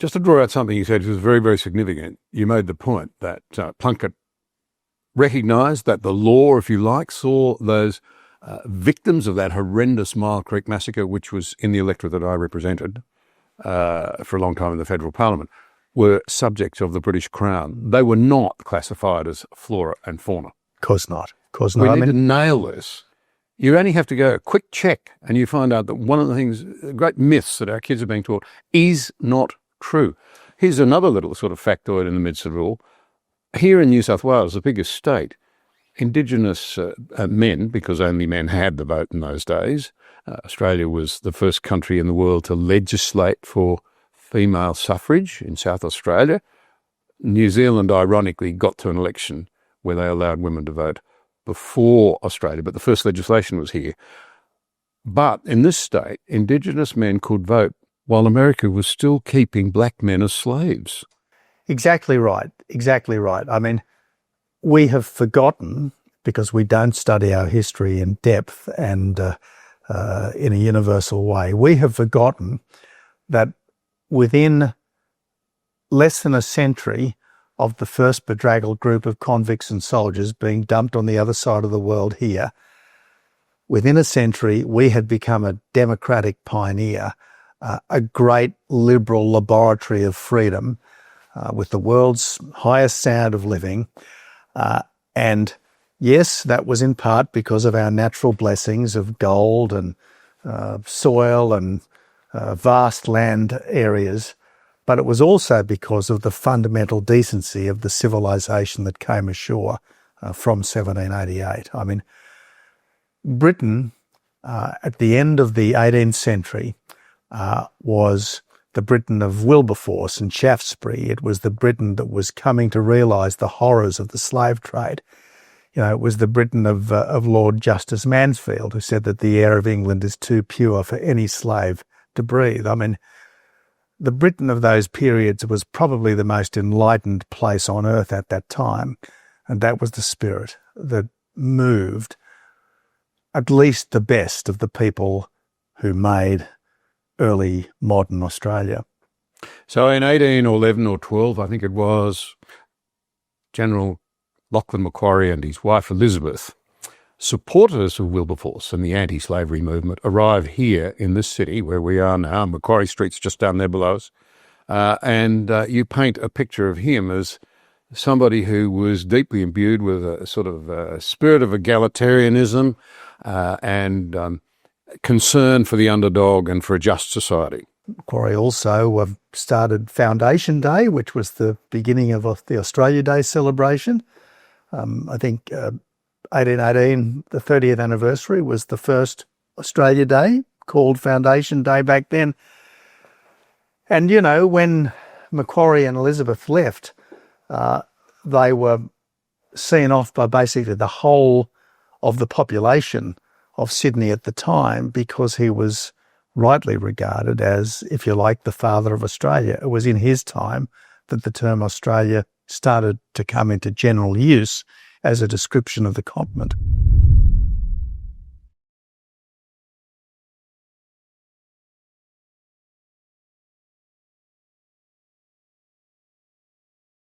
Just to draw out something you said, which was very, very significant, you made the point that Plunkett recognised that the law, if you like, saw those victims of that horrendous Mile Creek massacre, which was in the electorate that I represented for a long time in the federal parliament, were subjects of the British Crown. They were not classified as flora and fauna. Of course not. We need to nail this. You only have to go a quick check and you find out that one of the things, great myths that our kids are being taught is not true. Here's another little sort of factoid in the midst of it all. Here in New South Wales, the biggest state, Indigenous men, because only men had the vote in those days, Australia was the first country in the world to legislate for female suffrage in South Australia. New Zealand, ironically, got to an election where they allowed women to vote before Australia, but the first legislation was here. But in this state, Indigenous men could vote while America was still keeping black men as slaves. Exactly right. Exactly right. I mean, we have forgotten, because we don't study our history in depth and in a universal way, we have forgotten that within less than a century of the first bedraggled group of convicts and soldiers being dumped on the other side of the world here, within a century we had become a democratic pioneer, a great liberal laboratory of freedom, with the world's highest standard of living. And yes, that was in part because of our natural blessings of gold and soil and vast land areas, but it was also because of the fundamental decency of the civilization that came ashore from 1788. I mean, Britain, at the end of the 18th century, was the Britain of Wilberforce and Shaftesbury. It was the Britain that was coming to realise the horrors of the slave trade. You know, it was the Britain of Lord Justice Mansfield, who said that the air of England is too pure for any slave to breathe. I mean, the Britain of those periods was probably the most enlightened place on earth at that time, and that was the spirit that moved at least the best of the people who made early modern Australia. So in 1811 or 12, I think it was, General Lachlan Macquarie and his wife Elizabeth, supporters of Wilberforce and the anti-slavery movement, arrive here in this city where we are now. Macquarie Street's just down there below us. And you paint a picture of him as somebody who was deeply imbued with a sort of spirit of egalitarianism and concern for the underdog and for a just society. Macquarie also started Foundation Day, which was the beginning of the Australia Day celebration. I think 1818, the 30th anniversary, was the first Australia Day, called Foundation Day back then. And, you know, when Macquarie and Elizabeth left, they were seen off by basically the whole of the population of Sydney at the time, because he was rightly regarded as, if you like, the father of Australia. It was in his time that the term Australia started to come into general use as a description of the continent.